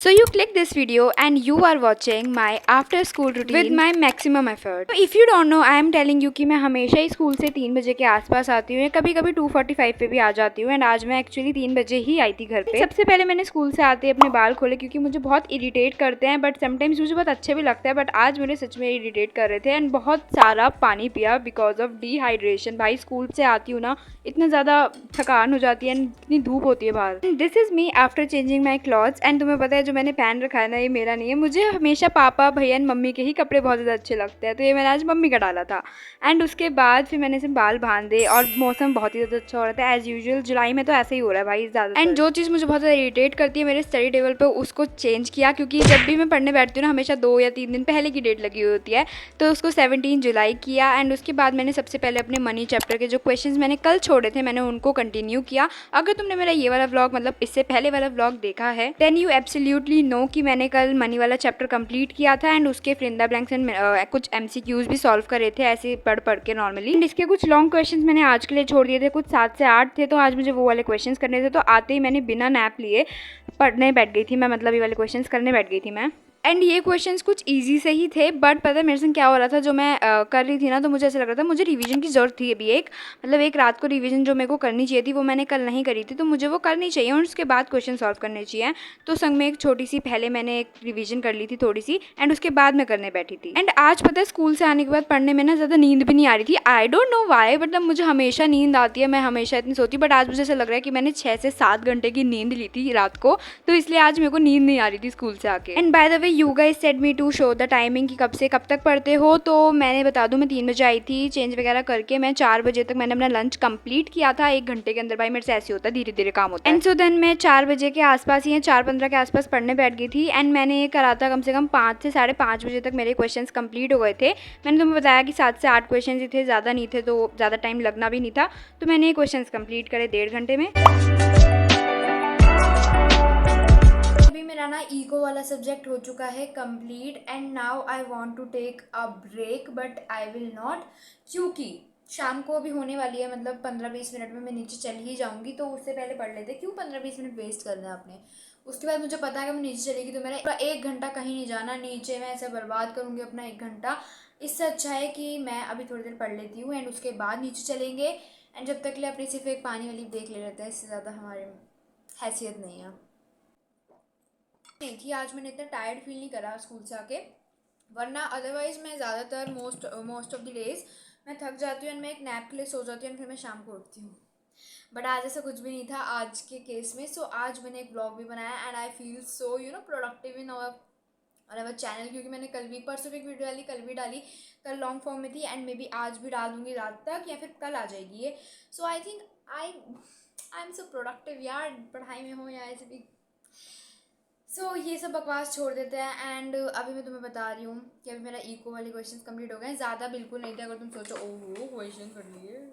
So you click this video and you are watching my after school routine with my maximum effort. So if you don't know, I am telling you कि मैं हमेशा ही school से 3 बजे के आसपास आती हूँ, कभी कभी 2:45 पे भी आ जाती हूँ। एंड आज मैं एक्चुअली 3 बजे ही आई थी घर पे। सबसे पहले मैंने स्कूल से आते अपने बाल खोले क्योंकि मुझे बहुत इरिटेट करते हैं, बट समटाइम्स मुझे बहुत अच्छे भी लगते हैं, बट आज मेरे सच में इरिटेट कर रहे थे। एंड बहुत सारा पानी पिया बिकॉज ऑफ डिहाइड्रेशन। भाई स्कूल से आती हूँ ना, इतना ज़्यादा थकान हो जाती है एंड इतनी धूप होती है बाहर। This is me after changing my clothes. And तुम्हें पता है जो मैंने पहन रखा है ना, ये मेरा नहीं है। मुझे हमेशा पापा भैया एंड मम्मी के ही कपड़े बहुत ज़्यादा अच्छे लगते हैं, तो ये मैंने आज मम्मी का डाला था। एंड उसके बाद फिर मैंने इसे बाल बांधे और मौसम बहुत ही ज़्यादा अच्छा हो रहा था एज़ यूजुअल। जुलाई में तो ऐसे ही हो रहा है भाई ज़्यादा। एंड जो चीज़ मुझे बहुत ज़्यादा इरिटेट करती है मेरे स्टडी टेबल पर, उसको चेंज किया क्योंकि जब भी मैं पढ़ने बैठती हूँ ना, हमेशा 2 या 3 दिन पहले की डेट लगी हुई होती है, तो उसको 17 जुलाई किया। एंड उसके बाद मैंने सबसे पहले अपने मनी चैप्टर के जो क्वेश्चंस मैंने कल छोड़े थे, मैंने उनको कंटिन्यू किया। अगर तुमने मेरा ये वाला व्लॉग मतलब इससे पहले वाला व्लॉग देखा है, देन यू एब्सोल्युटली नो कि मैंने कल मनी वाला चैप्टर कंप्लीट किया था। एंड उसके फिलिंदा ब्लैंक्स एंड कुछ एमसीक्यूज भी सॉल्व करे थे ऐसे पढ़ के नॉर्मली। एंड इसके कुछ लॉन्ग क्वेश्चंस मैंने आज के लिए छोड़ दिए थे, कुछ 7 से 8 थे, तो आज मुझे वो वाले क्वेश्चंस करने थे। तो आते ही मैंने बिना नैप लिए पढ़ने बैठ गई थी मैं, मतलब ये वाले क्वेश्चंस करने बैठ गई थी मैं। एंड ये क्वेश्चंस कुछ इजी से ही थे, बट पता है मेरे संग क्या हो रहा था, जो मैं कर रही थी ना, तो मुझे ऐसा लग रहा था मुझे रिवीजन की ज़रूरत थी अभी एक, मतलब एक रात को रिवीजन जो मेरे को करनी चाहिए थी वो मैंने कल नहीं करी थी, तो मुझे वो करनी चाहिए और उसके बाद क्वेश्चन सॉल्व करने चाहिए। तो संग में एक छोटी सी पहले मैंने एक रिवीजन कर ली थी थोड़ी सी, एंड उसके बाद मैं करने बैठी थी। एंड आज पता है स्कूल से आने के बाद पढ़ने में ना ज़्यादा नींद भी नहीं आ रही थी। आई डोंट नो वाई, मतलब मुझे हमेशा नींद आती है, मैं हमेशा इतनी सोती, बट आज मुझे ऐसा लग रहा है कि मैंने 6 से 7 घंटे की नींद ली थी रात को, तो इसलिए आज मेरे को नींद नहीं आ रही थी स्कूल से आके। And by the way you guys said me to show the timing कि कब से कब तक पढ़ते हो, तो मैंने बता दूं मैं 3 बजे आई थी, चेंज वगैरह करके मैं 4 बजे तक मैंने अपना लंच कंप्लीट किया था 1 घंटे के अंदर। भाई मेरे से ऐसे होता है, धीरे धीरे काम होता है। एंड सो देन मैं 4 बजे के आसपास ही 4:15 के आसपास पढ़ने बैठ गई थी। एंड मैंने ये करा था कम से कम 5 से 5:30 बजे तक मेरे क्वेश्चन कंप्लीट हो गए थे। मैंने तुम्हें बताया कि 7 से 8 क्वेश्चन ही थे, ज़्यादा नहीं थे, तो ज़्यादा टाइम लगना भी नहीं था, तो मैंने ये क्वेश्चन कंप्लीट करे 1.5 घंटे में। अभी मेरा ना ईको वाला सब्जेक्ट हो चुका है complete, and now I want to take a break, but I will not, क्योंकि शाम को अभी होने वाली है, मतलब 15-20 मिनट में मैं नीचे चल ही जाऊंगी, तो उससे पहले पढ़ लेते। क्यों 15-20 मिनट वेस्ट करना है अपने, उसके बाद मुझे पता है कि मैं नीचे चलेगी तो मेरा 1 घंटा कहीं नहीं जाना, नीचे मैं ऐसे बर्बाद करूँगी अपना 1 घंटा। इससे अच्छा है कि मैं अभी थोड़ी देर पढ़ लेती हूँ एंड उसके बाद नीचे चलेंगे। एंड जब तक के लिए अपनी सिर्फ एक पानी वाली देख ले लेते हैं, इससे ज़्यादा हमारी हैसियत नहीं है। नहीं थी आज, मैंने इतना टायर्ड फील नहीं करा स्कूल से आके, वरना अदरवाइज़ मैं ज़्यादातर मोस्ट ऑफ द डेज मैं थक जाती हूँ एंड मैं एक नैप के लिए सो जाती हूँ एंड फिर मैं शाम को उठती हूँ। बट आज ऐसा कुछ भी नहीं था आज के केस में। सो आज मैंने एक ब्लॉग भी बनाया and I feel so productive in our channel, क्योंकि मैंने कल भी परसों भी एक वीडियो डाली, कल भी डाली, कल लॉन्ग फॉर्म में थी एंड मे बी आज भी डाल दूँगी रात तक या फिर कल आ जाएगी ये। So I think I am so productive यार, पढ़ाई में हो या ऐसे भी। सो ये सब बकवास छोड़ देते हैं। एंड अभी मैं तुम्हें बता रही हूँ कि अभी मेरा इको वाले क्वेश्चंस कंप्लीट हो गए हैं, ज़्यादा बिल्कुल नहीं थे। अगर तुम सोचो ओहो क्वेश्चन कर लिए,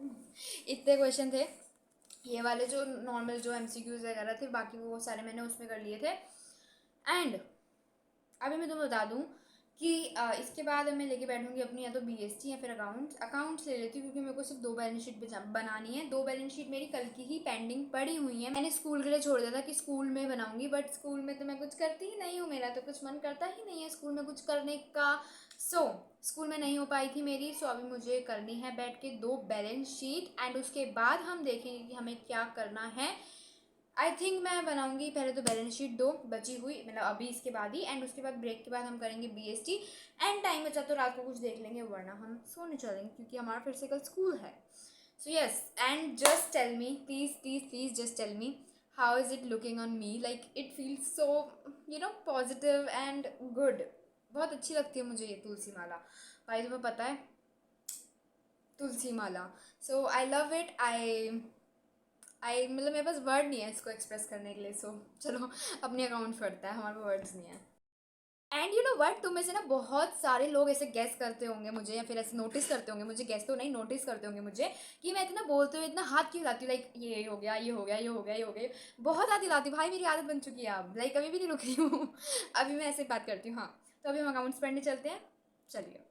इतने क्वेश्चन थे। ये वाले जो नॉर्मल जो एमसीक्यूज वगैरह थे, बाकी वो सारे मैंने उसमें कर लिए थे। एंड अभी मैं तुम्हें बता दूँ कि इसके बाद मैं लेके बैठूंगी अपनी या तो बीएसटी या फिर अकाउंट्स ले लेती हूँ, क्योंकि मेरे को सिर्फ 2 बैलेंस शीट बनानी है। 2 बैलेंस शीट मेरी कल की ही पेंडिंग पड़ी हुई है। मैंने स्कूल के लिए छोड़ दिया था कि स्कूल में बनाऊंगी, बट स्कूल में तो मैं कुछ करती ही नहीं हूँ, मेरा तो कुछ मन करता ही नहीं है स्कूल में कुछ करने का। स्कूल में नहीं हो पाई थी मेरी, सो अभी मुझे करनी है बैठ के 2 बैलेंस शीट एंड उसके बाद हम देखेंगे कि हमें क्या करना है। आई थिंक मैं बनाऊंगी पहले तो बैलेंस शीट 2 बची हुई, मतलब अभी इसके बाद ही, एंड उसके बाद ब्रेक के बाद हम करेंगे बीएसटी। एंड टाइम बचा तो रात को कुछ देख लेंगे, वरना हम सोने चलेंगे क्योंकि हमारा फिर से कल स्कूल है। So yes, and just tell me please please please just tell me how is it looking on me, like it feels so positive and good. बहुत अच्छी लगती है मुझे ये तुलसी माला, भाई तुम्हें पता है तुलसी माला। सो आई लव इट। मतलब मेरे पास वर्ड नहीं है इसको एक्सप्रेस करने के लिए। सो चलो अपने अकाउंट पढ़ता है, हमारे पास वर्ड्स नहीं है। एंड यू नो वट, तुम में से ना बहुत सारे लोग ऐसे गेस करते होंगे मुझे, या फिर ऐसे नोटिस करते होंगे मुझे, गेस तो नहीं नोटिस करते होंगे मुझे, कि मैं इतना बोलते हुए इतना हाथ क्यों हिलाती हूँ, लाइक ये हो गया ये हो गया ये हो गया ये हो गया, बहुत हाथ हिलाती हूँ भाई, मेरी आदत बन चुकी है अब, लाइक कभी भी नहीं रुक रही हूँ। अभी मैं ऐसे बात करती हूँ। हाँ, तो अभी हम अकाउंट्स पढ़ने चलते हैं, चलिए।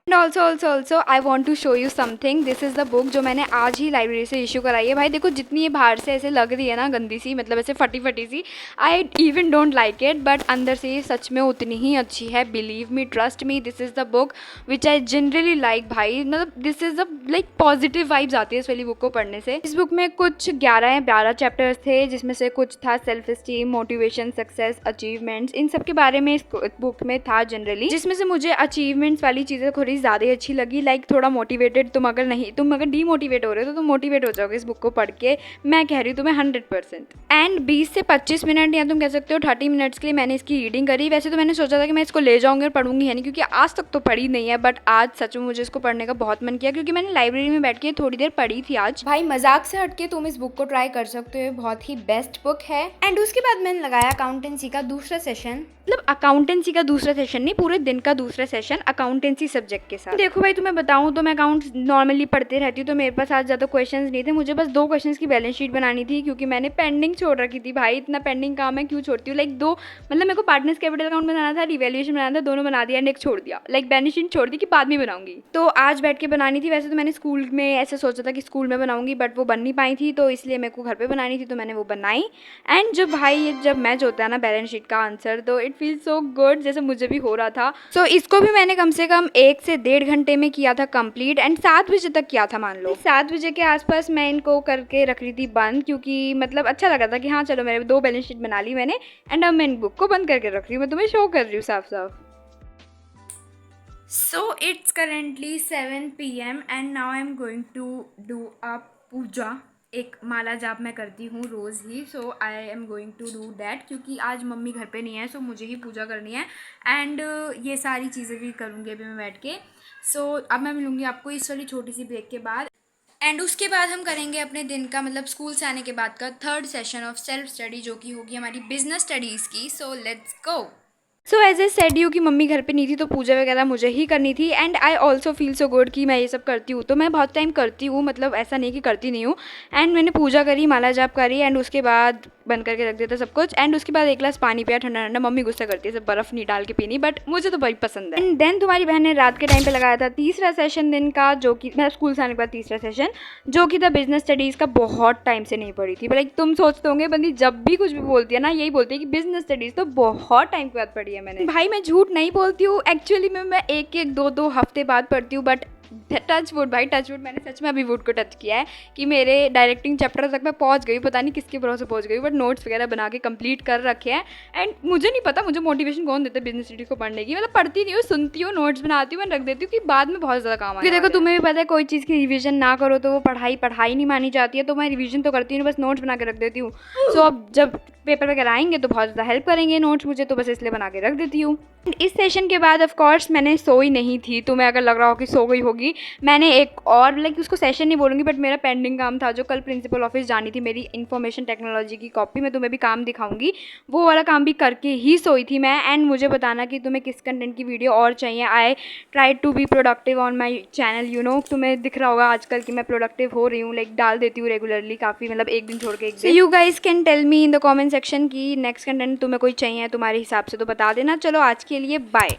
And also I want to show you something. This is the book जो मैंने आज ही लाइब्रेरी से इशू कराई है। भाई देखो जितनी ये बाहर से ऐसे लग रही है ना गंदी सी, मतलब ऐसे फटी फटी सी, I even don't like it, but अंदर से ये सच में उतनी ही अच्छी है। Believe me, trust me, this is the book which I generally like. भाई मतलब this is the like positive vibes आती है इस वाली बुक को पढ़ने से। इस बुक में कुछ 11 या 12 चैप्टर्स थे, जिसमें से कुछ था self esteem, motivation, success, achievements, इन सब के बारे में इस बुक में था जनरली। जिसमें से मुझे अचीवमेंट्स वाली चीज़ें थोड़ी ज़्यादा अच्छी लगी। लाइक थोड़ा मोटिवेटेड, तुम अगर डीमोटिवेट हो रहे हो तो तुम मोटिवेट हो जाओगे इस बुक को पढ़ के, मैं कह रही हूँ तुम्हें 100%। एंड 20 से 25 मिनट या तुम कह सकते हो 30 मिनट्स के लिए मैंने इसकी रीडिंग करी। वैसे तो मैंने सोचा था कि मैं इसको ले जाऊंगी और पढ़ूंगी है नहीं, क्योंकि आज तक तो पढ़ी नहीं है, बट आज सच में मुझे इसको पढ़ने का बहुत मन किया, क्योंकि मैंने लाइब्रेरी में बैठ के थोड़ी देर पढ़ी थी आज। भाई मजाक से हटके तुम इस बुक को ट्राई कर सकते हो, बहुत ही बेस्ट बुक है। एंड उसके बाद मैंने लगाया अकाउंटेंसी का दूसरा सेशन, मतलब अकाउंटेंसी का दूसरा सेशन नहीं, पूरे दिन का दूसरा सेशन अकाउंटेंसी सब्जेक्ट के साथ। देखो भाई तुम्हें बताऊं तो मैं अकाउंट्स नॉर्मली पढ़ती रहती हूँ, तो मेरे पास आज ज़्यादा क्वेश्चंस नहीं थे। मुझे बस 2 क्वेश्चंस की बैलेंस शीट बनानी थी, क्योंकि मैंने पेंडिंग छोड़ रखी थी। भाई इतना पेंडिंग काम है, क्यों छोड़ती हूँ? लाइक 2 मतलब मेरे को पार्टनर्स कैपिटल अकाउंट बनाना था, रिवैल्यूएशन बनाना था, दोनों बना दिया एंड एक छोड़ दिया। लाइक बैलेंस शीट छोड़ दी कि बाद में बनाऊंगी, तो आज बैठ के बनानी थी। वैसे तो मैंने स्कूल में ऐसे सोचा था कि स्कूल में बनाऊंगी, बट वो बन नहीं पाई थी, तो इसलिए मेरे को घर पर बनानी थी, तो मैंने वो बनाई। एंड जब मैच होता है ना बैलेंस शीट का आंसर, तो इट फील सो गुड, जैसे मुझे भी हो रहा था। सो इसको भी मैंने कम से कम 1 से 1.5 घंटे में किया था कंप्लीट, एंड 7 बजे तक किया था। मान लो 7 बजे के आसपास मैं इनको करके रख रही थी बंद, क्योंकि मतलब अच्छा लगा था कि हाँ चलो मेरे 2 बैलेंस शीट बना ली मैंने, एंड अब मैं इन बुक को बंद करके रख रही हूँ। मैं तुम्हें शो कर रही हूँ साफ साफ। So it's currently 7 PM and now I am going to do a puja. एक माला जाप मैं करती हूँ रोज़ ही, so I am going to do that, क्योंकि आज मम्मी घर पे नहीं है, सो मुझे ही पूजा करनी है। एंड ये सारी चीज़ें भी करूँगी अभी मैं बैठ के। सो अब मैं मिलूँगी आपको इस वाली छोटी सी ब्रेक के बाद, एंड उसके बाद हम करेंगे अपने दिन का, मतलब स्कूल से आने के बाद का 3rd session of self study, जो कि होगी हमारी बिजनेस स्टडीज़ की। So let's go. So as I said you कि मम्मी घर पे नहीं थी, तो पूजा वगैरह मुझे ही करनी थी। And I also feel so good कि मैं ये सब करती हूँ, तो मैं बहुत टाइम करती हूँ, मतलब ऐसा नहीं कि करती नहीं हूँ। एंड मैंने पूजा करी, माला जाप करी, एंड उसके बाद बंद करके रख देता सब कुछ। एंड उसके बाद 1 ग्लास पानी पिया ठंडा ठंडा। मम्मी गुस्सा करती है सब बर्फ़ नहीं डाल के पीनी, बट मुझे तो बड़ी पसंद है। एंड देन तुम्हारी बहन ने रात के टाइम पे लगाया था तीसरा सेशन दिन का, जो कि मैं स्कूल से आने के बाद तीसरा सेशन, जो कि था बिजनेस स्टडीज़ का। बहुत टाइम से नहीं पढ़ी थी, लाइक तुम सोचते होंगे बंदी जब भी कुछ भी बोलती है ना, यही बोलती है कि बिजनेस स्टडीज़ तो बहुत टाइम के बाद पढ़ी है मैंने। भाई मैं झूठ नहीं बोलती हूँ, एक्चुअली में मैं 1-1, 2-2 हफ्ते बाद पढ़ती हूँ, बट टच वुड भाई, टच वुड, मैंने सच में अभी वुड को टच किया है कि मेरे डायरेक्टिंग चैप्टर तक मैं पहुंच गई। पता नहीं किसके भरोसे पहुंच गई, बट नोट्स वगैरह बना के कंप्लीट कर रखे हैं। एंड मुझे नहीं पता मुझे मोटिवेशन कौन देता है बिजनेस स्टडीज को पढ़ने की। मतलब पढ़ती नहीं हूँ, सुनती हूँ, नोट्स बनाती हूँ, मैं रख देती हूँ कि बाद में बहुत ज़्यादा काम आए। देखो तुम्हें भी पता है कोई चीज़ की रिविजन ना करो तो वो पढ़ाई नहीं मानी जाती है, तो मैं रिविजन तो करती हूँ, बस नोट्स बना के रख देती हूँ। सो अब जब पेपर वगैरह आएंगे तो बहुत ज़्यादा हेल्प करेंगे नोट्स मुझे, तो बस इसलिए बना के रख देती हूँ। इस सेशन के बाद ऑफ कोर्स मैंने सोई नहीं थी, तुम्हें अगर लग रहा हो कि सो गई होगी, मैंने एक और लाइक उसको सेशन नहीं बोलूँगी, बट मेरा पेंडिंग काम था जो कल प्रिंसिपल ऑफिस जानी थी, मेरी इन्फॉर्मेशन टेक्नोलॉजी की कॉपी, मैं तुम्हें भी काम दिखाऊंगी, वो वाला काम भी करके ही सोई थी मैं। एंड मुझे बताना कि तुम्हें किस कंटेंट की वीडियो और चाहिए। I try to be productive on my channel, you know, तुम्हें दिख रहा होगा आजकल कि मैं प्रोडक्टिव हो रही हूँ, लाइक डाल देती हूँ रेगुलरली काफ़ी, मतलब एक दिन छोड़ के एक दिन। You guys can tell me in the comment section कि नेक्स्ट कंटेंट तुम्हें कोई चाहिए तुम्हारे हिसाब से, तो बता देना। चलो आज के लिए बाय।